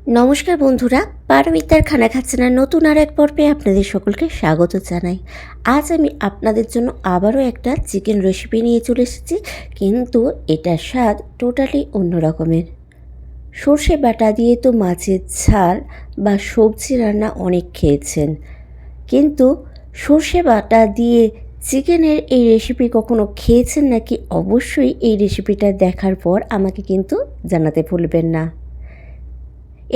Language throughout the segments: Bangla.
নমস্কার বন্ধুরা, পারমিতার খানা খাচ্ছেনার নতুন আর এক পর্বে আপনাদের সকলকে স্বাগত জানাই। আজ আমি আপনাদের জন্য আবারও একটা চিকেন রেসিপি নিয়ে চলে এসেছি, কিন্তু এটার স্বাদ টোটালি অন্য রকমের। সর্ষে বাটা দিয়ে তো মাছের ঝাল বা সবজি রান্না অনেক খেয়েছেন, কিন্তু সর্ষে বাটা দিয়ে চিকেনের এই রেসিপি কখনো খেয়েছেন নাকি? অবশ্যই এই রেসিপিটা দেখার পর আমাকে কিন্তু জানাতে ভুলবেন না।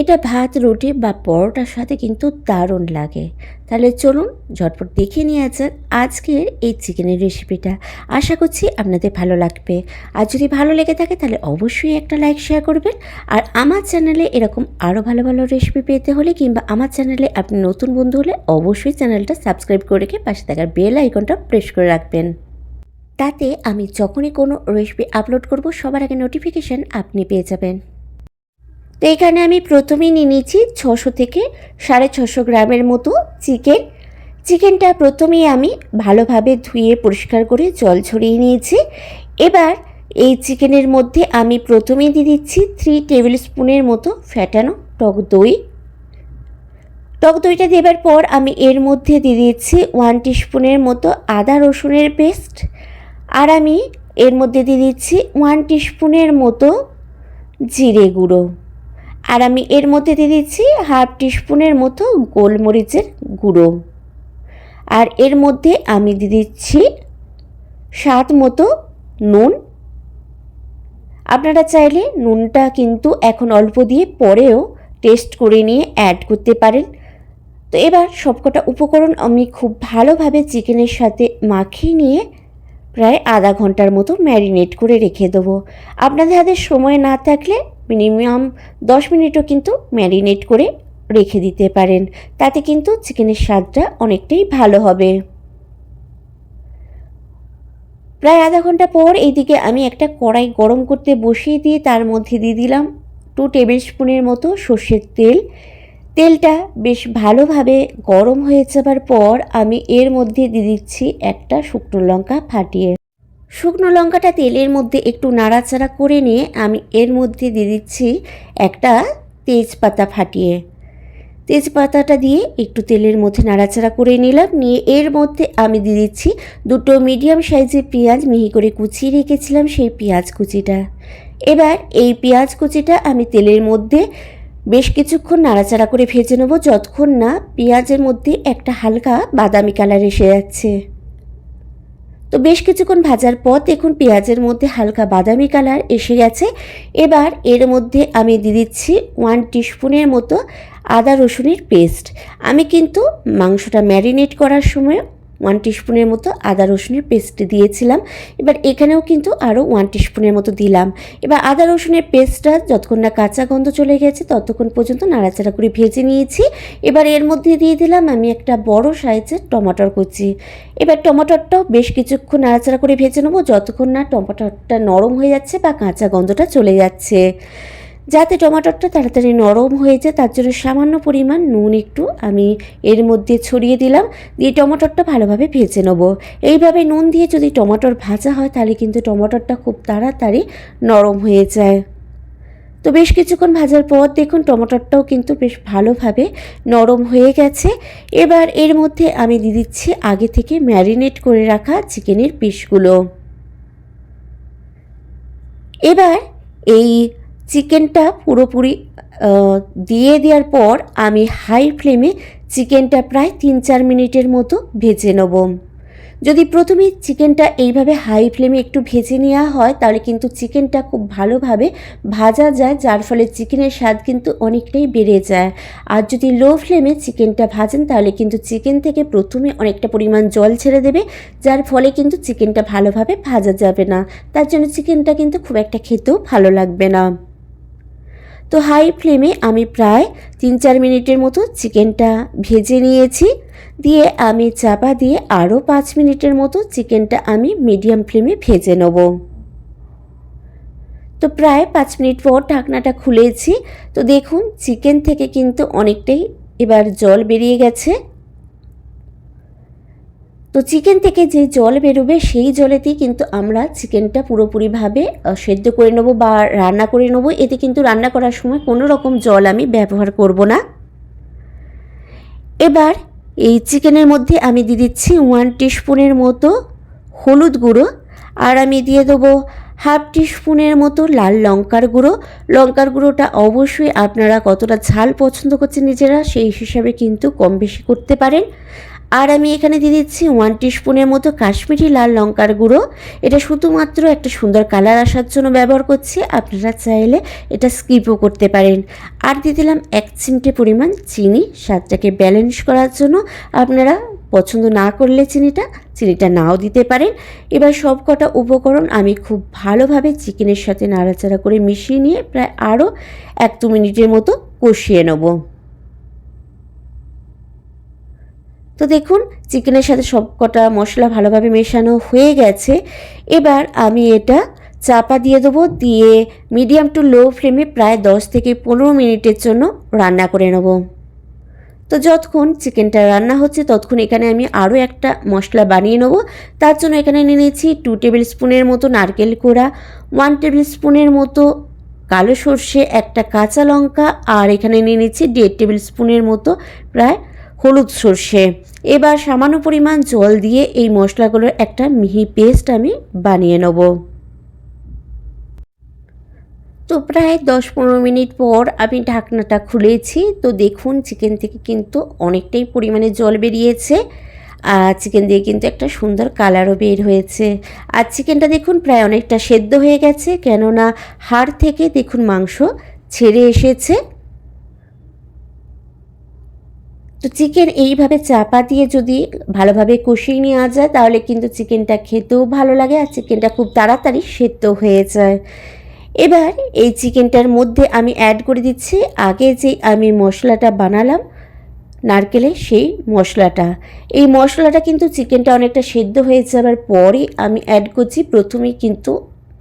এটা ভাত, রুটি বা পরোটার সাথে কিন্তু দারুণ লাগে। তাহলে চলুন ঝটপট দেখে নেওয়া যাক আজকের এই চিকেনের রেসিপিটা। আশা করছি আপনাদের ভালো লাগবে। আর যদি ভালো লেগে থাকে তাহলে অবশ্যই একটা লাইক শেয়ার করবেন। আর আমার চ্যানেলে এরকম আরও ভালো ভালো রেসিপি পেতে হলে কিংবা আমার চ্যানেলে আপনি নতুন বন্ধু হলে অবশ্যই চ্যানেলটা সাবস্ক্রাইব করে রেখে পাশে থাকার বেল আইকনটা প্রেস করে রাখবেন। তাতে আমি যখনই কোনো রেসিপি আপলোড করব সবার আগে নোটিফিকেশান আপনি পেয়ে যাবেন। তো এখানে আমি প্রথমেই নিয়ে নিয়েছি 600 থেকে 650 গ্রামের মতো চিকেনটা প্রথমেই আমি ভালোভাবে ধুয়ে পরিষ্কার করে জল ঝরিয়ে নিয়েছি। এবার এই চিকেনের মধ্যে আমি প্রথমেই দিয়ে দিচ্ছি 3 টেবিল স্পুনের মতো ফ্যাটানো টক দইটা দেবার পর আমি এর মধ্যে দিয়ে দিচ্ছি 1 টিস্পুনের মতো আদা রসুনের পেস্ট। আর আমি এর মধ্যে দিয়ে দিচ্ছি 1 টিস্পুনের মতো জিরে গুঁড়ো। আর আমি এর মধ্যে দিয়ে দিচ্ছি হাফ টিস্পুনের মতো গোলমরিচের গুঁড়ো। আর এর মধ্যে আমি দিয়ে দিচ্ছি স্বাদ মতো নুন। আপনারা চাইলে নুনটা কিন্তু এখন অল্প দিয়ে পরেও টেস্ট করে নিয়ে অ্যাড করতে পারেন। তো এবার সবকটা উপকরণ আমি খুব ভালোভাবে চিকেনের সাথে মাখিয়ে নিয়ে প্রায় আধা ঘন্টার মতো ম্যারিনেট করে রেখে দেবো। আপনাদের হাতে সময় না থাকলে মিনিমাম 10 মিনিটও কিন্তু ম্যারিনেট করে রেখে দিতে পারেন, তাতে কিন্তু চিকেনের স্বাদটা অনেকটাই ভালো হবে। প্রায় আধা ঘন্টা পর এইদিকে আমি একটা কড়াই গরম করতে বসিয়ে দিয়ে তার মধ্যে দিয়ে দিলাম 2 টেবিল স্পুনের মতো সর্ষের তেলটা বেশ ভালোভাবে গরম হয়ে যাবার পর আমি এর মধ্যে দিয়ে দিচ্ছি একটা শুকনো লঙ্কা ফাটিয়ে। শুকনো লঙ্কাটা তেলের মধ্যে একটু নাড়াচাড়া করে নিয়ে আমি এর মধ্যে দিয়ে দিচ্ছি একটা তেজপাতা ফাটিয়ে। তেজপাতাটা দিয়ে একটু তেলের মধ্যে নাড়াচাড়া করে নিলাম, নিয়ে এর মধ্যে আমি দিয়ে দিচ্ছি 2টো মিডিয়াম সাইজের পেঁয়াজ মিহি করে কুচিয়ে রেখেছিলাম, সেই পেঁয়াজ কুচিটা। এবার এই পেঁয়াজ কুচিটা আমি তেলের মধ্যে বেশ কিছুক্ষণ নাড়াচাড়া করে ভেজে নেব, যতক্ষণ না পেঁয়াজের মধ্যে একটা হালকা বাদামি কালার এসে যাচ্ছে। তো বেশ কিছুক্ষণ ভাজার পর দেখুন পেঁয়াজের মধ্যে হালকা বাদামি কালার এসে গেছে। এবার এর মধ্যে আমি দিয়ে দিচ্ছি 1 টিস্পুনের মতো আদা রসুনের পেস্ট। আমি কিন্তু মাংসটা ম্যারিনেট করার সময় 1 টিস্পুনের মতো আদা রসুনের পেস্ট দিয়েছিলাম। এবার এখানেও কিন্তু আরও 1 টিস্পুনের মতো দিলাম। এবার আদা রসুনের পেস্টটা যতক্ষণ না কাঁচা গন্ধ চলে গেছে ততক্ষণ পর্যন্ত নাড়াচাড়া করে ভেজে নিয়েছি। এবার এর মধ্যে দিয়ে দিলাম আমি একটা বড় সাইজের টমেটোর কুচি। এবার টমেটোটাও বেশ কিছুক্ষণ নাড়াচাড়া করে ভেজে নেবো, যতক্ষণ না টমেটোটা নরম হয়ে যাচ্ছে বা কাঁচা গন্ধটা চলে যাচ্ছে। যাতে টমেটোটা তাড়াতাড়ি নরম হয়ে যায় তার জন্য সামান্য পরিমাণ নুন একটু আমি এর মধ্যে ছড়িয়ে দিলাম, দিয়ে টমেটোটা ভালোভাবে ভেজে নেব। এইভাবে নুন দিয়ে যদি টমেটোর ভাজা হয় তাহলে কিন্তু টমেটোটা খুব তাড়াতাড়ি নরম হয়ে যায়। তো বেশ কিছুক্ষণ ভাজার পর দেখুন টমেটোটাও কিন্তু বেশ ভালোভাবে নরম হয়ে গেছে। এবার এর মধ্যে আমি দিয়ে দিচ্ছি আগে থেকে ম্যারিনেট করে রাখা চিকেনের পিসগুলো। এবার এই চিকেনটা পুরোপুরি দিয়ে দেওয়ার পর আমি হাই ফ্লেমে চিকেনটা প্রায় 3-4 মিনিটের মতো ভেজে নেব। যদি প্রথমে চিকেনটা এইভাবে হাই ফ্লেমে একটু ভেজে নেওয়া হয় তাহলে কিন্তু চিকেনটা খুব ভালোভাবে ভাজা যায়, যার ফলে চিকেনের স্বাদ কিন্তু অনেকটাই বেড়ে যায়। আর যদি লো ফ্লেমে চিকেনটা ভাজেন তাহলে কিন্তু চিকেন থেকে প্রথমে অনেকটা পরিমাণ জল ছেড়ে দেবে, যার ফলে কিন্তু চিকেনটা ভালোভাবে ভাজা যাবে না, তার জন্য চিকেনটা কিন্তু খুব একটা খেতেও ভালো লাগবে না। তো হাই ফ্লেমে আমি প্রায় 3-4 মিনিটের মতো চিকেনটা ভেজে নিয়েছি, দিয়ে আমি চাপা দিয়ে আরও 5 মিনিটের মতো চিকেনটা আমি মিডিয়াম ফ্লেমে ভেজে নেব। তো প্রায় 5 মিনিট পর ঢাকনাটা খুলেছি। তো দেখুন চিকেন থেকে কিন্তু অনেকটাই এবার জল বেরিয়ে গেছে। তো চিকেন থেকে যে জল বেরোবে সেই জলেতেই কিন্তু আমরা চিকেনটা পুরোপুরিভাবে সেদ্ধ করে নেব বা রান্না করে নেব। এতে কিন্তু রান্না করার সময় কোনো রকম জল আমি ব্যবহার করব না। এবার এই চিকেনের মধ্যে আমি দিয়ে দিচ্ছি 1 টিস্পুনের মতো হলুদ গুঁড়ো, আর আমি দিয়ে দেবো 1/2 টিস্পুনের মতো লাল লঙ্কার গুঁড়ো। লঙ্কার গুঁড়োটা অবশ্যই আপনারা কতটা ঝাল পছন্দ করছেন নিজেরা সেই হিসাবে কিন্তু কম বেশি করতে পারেন। আর আমি এখানে দিয়ে দিচ্ছি 1 টিস্পুনের মতো কাশ্মীরি লাল লঙ্কার গুঁড়ো। এটা শুধুমাত্র একটা সুন্দর কালার আসার জন্য ব্যবহার করছি, আপনারা চাইলে এটা স্কিপও করতে পারেন। আর দিয়ে দিলাম 1 চিমটে পরিমাণ চিনি, স্বাদটাকে ব্যালেন্স করার জন্য। আপনারা পছন্দ না করলে চিনিটা নাও দিতে পারেন। এবার সব কটা উপকরণ আমি খুব ভালোভাবে চিকেনের সাথে নাড়াচাড়া করে মিশিয়ে নিয়ে প্রায় আরও 1-2 মিনিটের মতো কষিয়ে নেব। তো দেখুন চিকেনের সাথে সব কটা মশলা ভালোভাবে মেশানো হয়ে গেছে। এবার আমি এটা চাপা দিয়ে দেবো, দিয়ে মিডিয়াম টু লো ফ্লেমে প্রায় 10 থেকে 15 মিনিটের জন্য রান্না করে নেব। তো যতক্ষণ চিকেনটা রান্না হচ্ছে ততক্ষণ এখানে আমি আরও একটা মশলা বানিয়ে নেব। তার জন্য এখানে নিয়ে নিয়েছি 2 টেবিল স্পুনের মতো নারকেল কোড়া, 1 টেবিল স্পুনের মতো কালো সর্ষে, একটা কাঁচা লঙ্কা, আর এখানে নিয়ে নিচ্ছি 1.5 টেবিল স্পুনের মতো প্রায় হলুদ সর্ষে। এবার সামান্য পরিমাণ জল দিয়ে এই মশলাগুলোর একটা মিহি পেস্ট আমি বানিয়ে নেব। তো প্রায় 10-15 মিনিট পর আমি ঢাকনাটা খুলেছি। তো দেখুন চিকেন থেকে কিন্তু অনেকটাই পরিমাণে জল বেরিয়েছে, আর চিকেন দিয়ে কিন্তু একটা সুন্দর কালারও বের হয়েছে। আর চিকেনটা দেখুন প্রায় অনেকটা সেদ্ধ হয়ে গেছে, কেননা হাড় থেকে দেখুন মাংস ছেড়ে এসেছে। তো চিকেন এইভাবে চাপা দিয়ে যদি ভালোভাবে কষিয়ে নেওয়া যায় তাহলে কিন্তু চিকেনটা খেতেও ভালো লাগে, আর চিকেনটা খুব তাড়াতাড়ি সেদ্ধ হয়ে যায়। এবার এই চিকেনটার মধ্যে আমি অ্যাড করে দিচ্ছি আগে যে আমি মশলাটা বানালাম নারকেলের, সেই মশলাটা। এই মশলাটা কিন্তু চিকেনটা অনেকটা সেদ্ধ হয়ে যাওয়ার পরে আমি অ্যাড করছি। প্রথমেই কিন্তু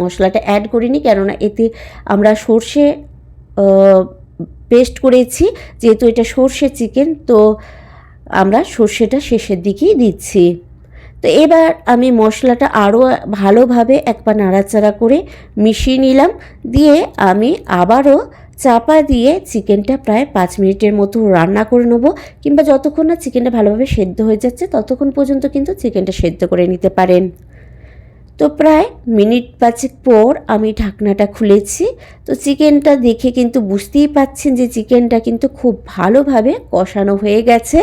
মশলাটা অ্যাড করিনি, কেননা এতে আমরা সর্ষে পেস্ট করেছি, যেহেতু এটা সর্ষে চিকেন, তো আমরা সর্ষেটা শেষের দিকেই দিচ্ছি। তো এবার আমি মশলাটা আরও ভালোভাবে একবার নাড়াচাড়া করে মিশিয়ে নিলাম, দিয়ে আমি আবারও চাপা দিয়ে চিকেনটা প্রায় 5 মিনিটের মতো রান্না করে নেবো, কিংবা যতক্ষণ না চিকেনটা ভালোভাবে সেদ্ধ হয়ে যাচ্ছে ততক্ষণ পর্যন্ত কিন্তু চিকেনটা সেদ্ধ করে নিতে পারেন। তো প্রায় মিনিট 5 পর আমি ঢাকনাটা খুলেছি। তো চিকেনটা দেখে কিন্তু বুঝতেই পাচ্ছেন যে চিকেনটা কিন্তু খুব ভালোভাবে কষানো হয়ে গেছে,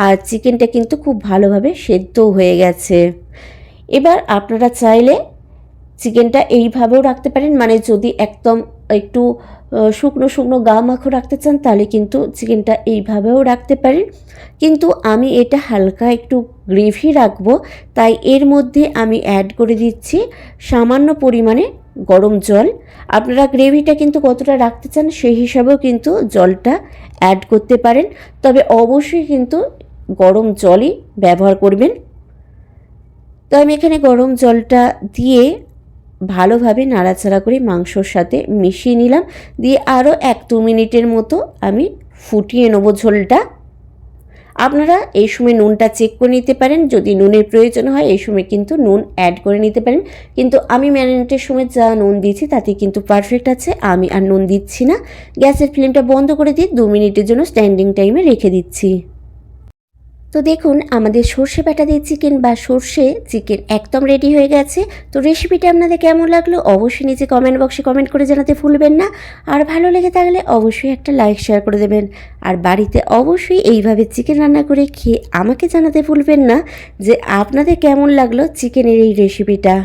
আর চিকেনটা কিন্তু খুব ভালোভাবে সেদ্ধও হয়ে গেছে। এবার আপনারা চাইলে চিকেনটা এইভাবেও রাখতে পারেন, মানে যদি একদম একটু শুকনো শুকনো গা মাখো রাখতে চান তাহলে কিন্তু চিকেনটা এইভাবেও রাখতে পারেন, কিন্তু আমি এটা হালকা একটু গ্রেভি রাখবো, তাই এর মধ্যে আমি অ্যাড করে দিচ্ছি সামান্য পরিমাণে গরম জল। আপনারা গ্রেভিটা কিন্তু কতটা রাখতে চান সেই হিসাবেও কিন্তু জলটা অ্যাড করতে পারেন, তবে অবশ্যই কিন্তু গরম জলই ব্যবহার করবেন। তো আমি এখানে গরম জলটা দিয়ে ভালোভাবে নাড়াচাড়া করে মাংসর সাথে মিশিয়ে নিলাম, দিয়ে আরও 1-2 মিনিটের মতো আমি ফুটিয়ে নেবো ঝোলটা। আপনারা এই সময় নুনটা চেক করে নিতে পারেন, যদি নুনের প্রয়োজন হয় এই সময় কিন্তু নুন অ্যাড করে নিতে পারেন, কিন্তু আমি ম্যারিনেটের সময় যা নুন দিয়েছি তাতে কিন্তু পারফেক্ট আছে, আমি আর নুন দিচ্ছি না। গ্যাসের ফ্লেমটা বন্ধ করে দিয়ে 2 মিনিটের জন্য স্ট্যান্ডিং টাইমে রেখে দিচ্ছি। তো দেখুন আমাদের সর্ষে বাটা দিয়ে চিকেন বা সর্ষে চিকেন একদম রেডি হয়ে গেছে। তো রেসিপিটা আপনাদের কেমন লাগলো অবশ্যই নিচে কমেন্ট বক্সে কমেন্ট করে জানাতে ভুলবেন না, আর ভালো লেগে থাকলে অবশ্যই একটা লাইক শেয়ার করে দেবেন, আর বাড়িতে অবশ্যই এইভাবে চিকেন রান্না করে খেয়ে আমাকে জানাতে ভুলবেন না যে আপনাদের কেমন লাগলো চিকেনের এই রেসিপিটা।